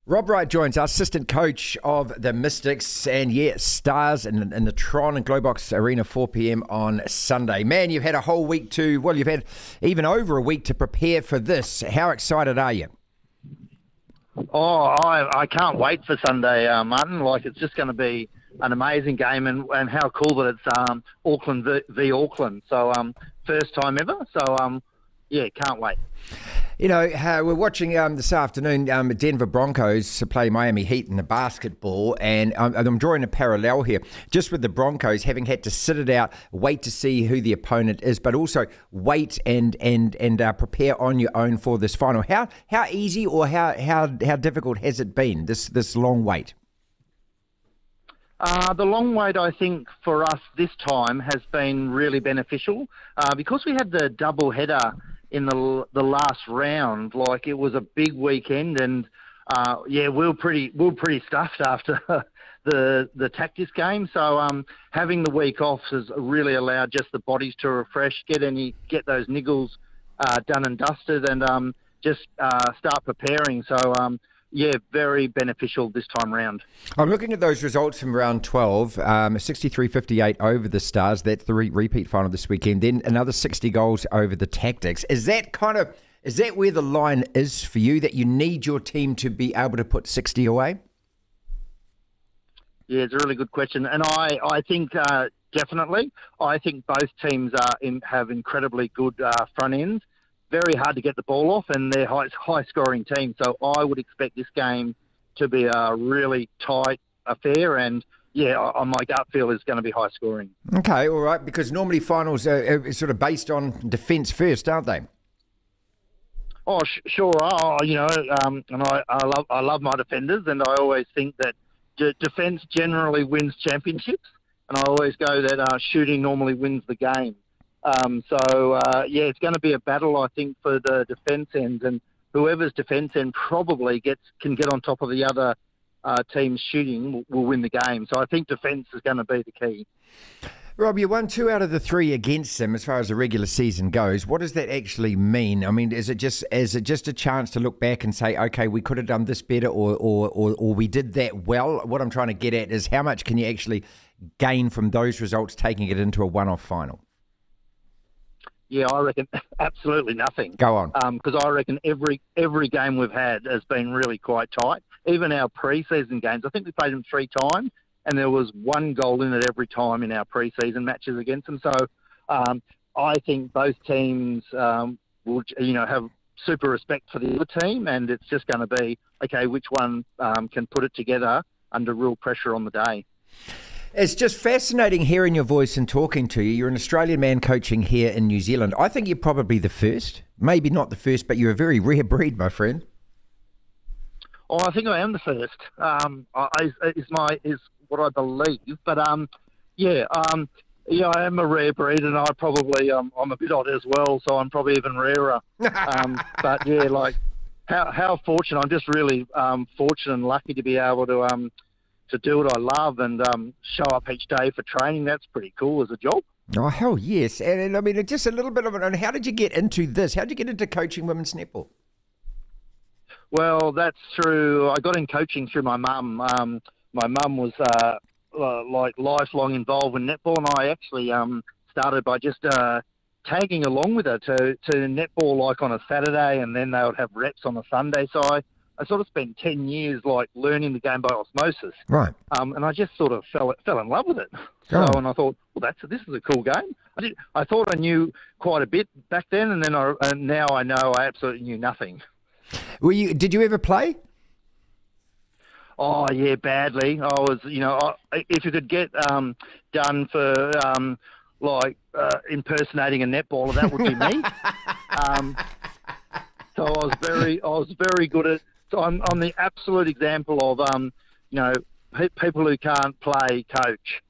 Rob Wright joins us, assistant coach of the Mystics, and Stars in the Tron and Glowbox Arena, 4 p.m. on Sunday. Man, you've had a whole week you've had even over a week to prepare for this. How excited are you? Oh, I can't wait for Sunday, Martin. It's just going to be an amazing game, and how cool that it's Auckland v Auckland. So first time ever. So can't wait. You know, we're watching this afternoon Denver Broncos play Miami Heat in the basketball, and I'm drawing a parallel here, just with the Broncos having had to sit it out, wait to see who the opponent is, but also wait and prepare on your own for this final. How easy or how difficult has it been, this long wait? The long wait, I think, for us this time has been really beneficial because we had the double header in the last round. It was a big weekend, and we were pretty stuffed after the Tactics game. So having the week off has really allowed just the bodies to refresh, get those niggles done and dusted, and just start preparing. So very beneficial this time round. I'm looking at those results from round 12, 63-58 over the Stars. That's the repeat final this weekend. Then another 60 goals over the Tactics. Is that where the line is for you, that you need your team to be able to put 60 away? Yeah, it's a really good question. And I think definitely. I think both teams have incredibly good front ends. Very hard to get the ball off, and they're high-scoring team. So I would expect this game to be a really tight affair, and on my gut feel is going to be high-scoring. Okay, all right, because normally finals are sort of based on defence first, aren't they? Oh, sure. And I love my defenders, and I always think that defence generally wins championships, and I always go that shooting normally wins the game. It's going to be a battle, I think, for the defence ends, and whoever's defence end probably can get on top of the other team's shooting will win the game. So I think defence is going to be the key. Rob, you won 2 out of the 3 against them as far as the regular season goes. What does that actually mean? I mean, is it just a chance to look back and say, okay, we could have done this better, or we did that well? What I'm trying to get at is how much can you actually gain from those results, taking it into a one-off final? Yeah, I reckon absolutely nothing. Go on. Because I reckon every game we've had has been really quite tight. Even our pre-season games, I think we played them 3 times, and there was 1 goal in it every time in our pre-season matches against them. So I think both teams will, have super respect for the other team, and it's just going to be, okay, which one can put it together under real pressure on the day. It's just fascinating hearing your voice and talking to you. You're an Australian man coaching here in New Zealand. I think you're probably the first. Maybe not the first, but you're a very rare breed, my friend. Oh, I think I am the first. Is what I believe. But I am a rare breed, and I'm a bit odd as well, so I'm probably even rarer. How fortunate! I'm just really fortunate and lucky to be able to do what I love and show up each day for training. That's pretty cool as a job. Oh, hell yes. And I mean, just a little bit of it. And how did you get into this? How did you get into coaching women's netball? Well, that's true. I got in coaching through my mum. My mum was lifelong involved in netball, and I actually started by just tagging along with her to netball on a Saturday, and then they would have reps on a Sunday. So I sort of spent 10 years learning the game by osmosis. Right. And I just sort of fell in love with it. Oh. And I thought, well, this is a cool game. I thought I knew quite a bit back then, and now I know I absolutely knew nothing. Did you ever play? Oh yeah, badly. I was, if you could get done for impersonating a netballer, that would be me. So I was very good at. So I'm the absolute example of people who can't play coach.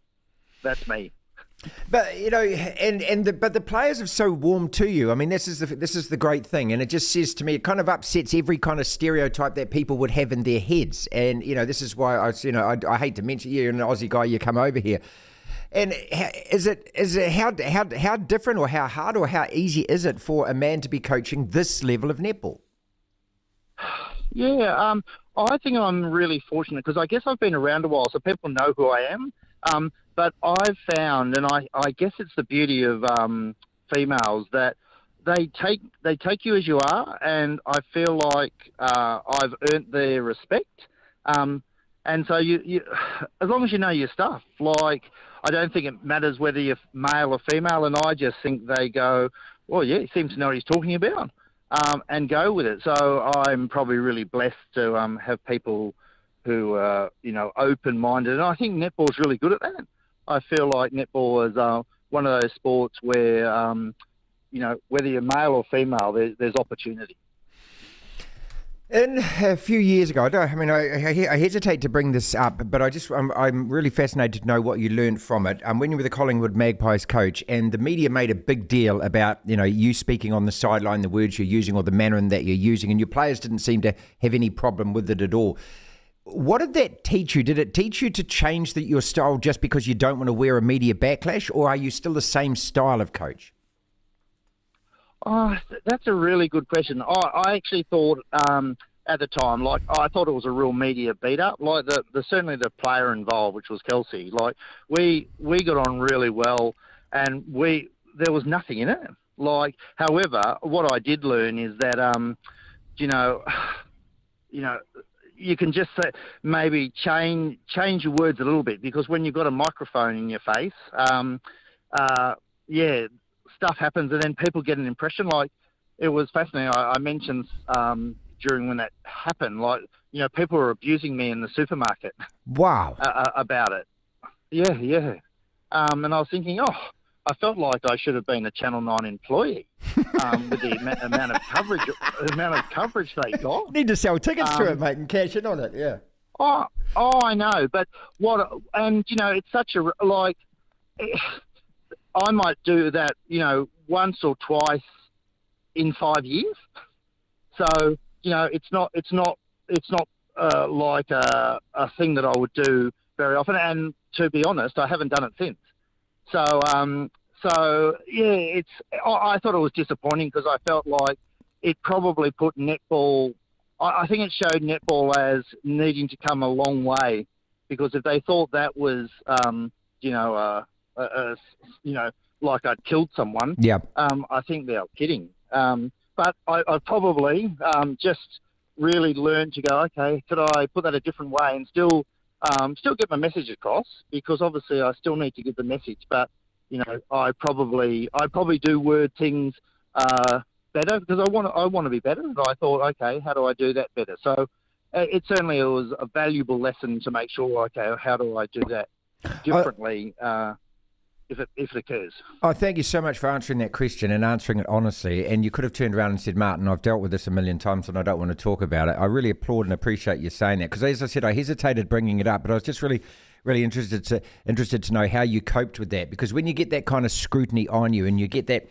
That's me. But but the players have so warmed to you. I mean, this is the great thing, and it just says to me, it kind of upsets every kind of stereotype that people would have in their heads. And this is why I hate to mention you're an Aussie guy. You come over here, and is it how different or how hard or how easy is it for a man to be coaching this level of netball? Yeah, I think I'm really fortunate because I guess I've been around a while, so people know who I am. But I've found, and I guess it's the beauty of females, that they take you as you are, and I feel like I've earned their respect. And so you, as long as you know your stuff, like I don't think it matters whether you're male or female, and I just think they go, well, yeah, he seems to know what he's talking about, and go with it. So I'm probably really blessed to have people who are, open-minded, and I think netball's really good at that. I feel like netball is one of those sports where, whether you're male or female, there's opportunity. In a few years ago, I hesitate to bring this up, but I'm really fascinated to know what you learned from it. When you were the Collingwood Magpies coach, and the media made a big deal about you speaking on the sideline, the words you're using or the manner in that you're using, and your players didn't seem to have any problem with it at all. What did that teach you? Did it teach you to change your style just because you don't want to wear a media backlash, or are you still the same style of coach? Oh, that's a really good question. I actually thought at the time, I thought it was a real media beat up. Like certainly the player involved, which was Kelsey. Like we got on really well, and there was nothing in it. However, what I did learn is that you can just say, maybe change your words a little bit, because when you've got a microphone in your face, stuff happens, and then people get an impression. Like, it was fascinating. I mentioned during when that happened, people were abusing me in the supermarket. Wow. About it. Yeah. And I was thinking, I felt like I should have been a Channel 9 employee with the amount of coverage they got. Need to sell tickets to it, mate, and cash in on it. Yeah. Oh, I know, but it's such a I might do that, once or twice in 5 years. So, it's not like a thing that I would do very often. And to be honest, I haven't done it since. So, I thought it was disappointing because I felt like it probably put netball. I think it showed netball as needing to come a long way, because if they thought that was, like I'd killed someone. Yeah. I think they're kidding. But I probably just really learned to go, okay, could I put that a different way and still get my message across? Because obviously I still need to give the message, but I probably do word things better because I want to be better. And I thought, okay, how do I do that better? So it was a valuable lesson to make sure, okay, how do I do that differently? If it occurs. Oh, thank you so much for answering that question and answering it honestly. And you could have turned around and said, Martin, I've dealt with this a million times and I don't want to talk about it. I really applaud and appreciate you saying that, because as I said, I hesitated bringing it up, but I was just really interested to know how you coped with that, because when you get that kind of scrutiny on you and you get that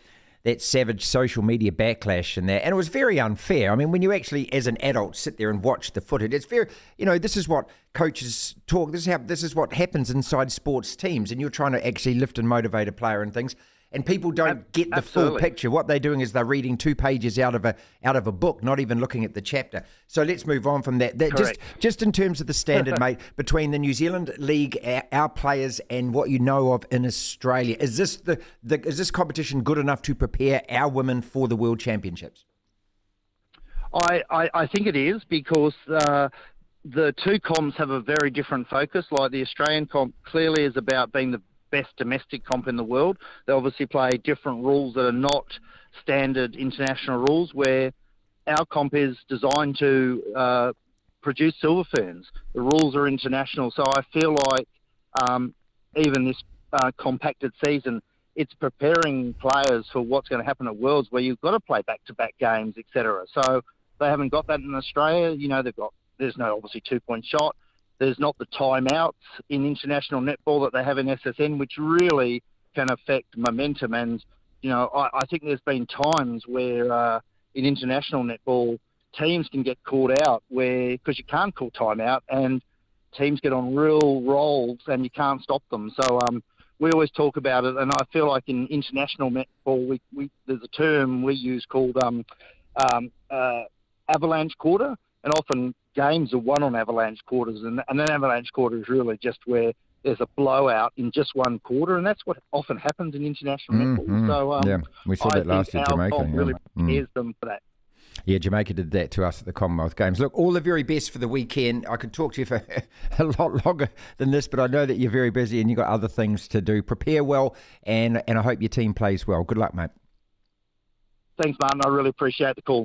savage social media backlash and it was very unfair. I mean, when you actually, as an adult, sit there and watch the footage, it's very, this is what coaches talk. This is what happens inside sports teams, and you're trying to actually lift and motivate a player and things. And people don't get the full picture. What they're doing is they're reading 2 pages out of a book, not even looking at the chapter. So let's move on from that. Just in terms of the standard, mate, between the New Zealand League, our players, and what you know of in Australia, is this is this competition good enough to prepare our women for the World Championships? I think it is, because the two comps have a very different focus. Like the Australian comp clearly is about being the best domestic comp in the world. They obviously play different rules that are not standard international rules, where our comp is designed to produce silver ferns. The rules are international. So I feel like even this compacted season, it's preparing players for what's going to happen at Worlds, where you've got to play back-to-back games, etc. So they haven't got that in Australia. There's no obviously 2-point shot. There's not the timeouts in international netball that they have in SSN, which really can affect momentum. And, I think there's been times where in international netball, teams can get caught out because you can't call timeout, and teams get on real rolls and you can't stop them. So we always talk about it, and I feel like in international netball, there's a term we use called avalanche quarter, and often games are won on avalanche quarters, and an avalanche quarter is really just where there's a blowout in just one quarter, and that's what often happens in international netball. So yeah, we saw that last year, Jamaica. Comp really prepares them for that. Yeah, Jamaica did that to us at the Commonwealth Games. Look, all the very best for the weekend. I could talk to you for a lot longer than this, but I know that you're very busy and you've got other things to do. Prepare well, and I hope your team plays well. Good luck, mate. Thanks, Martin. I really appreciate the call.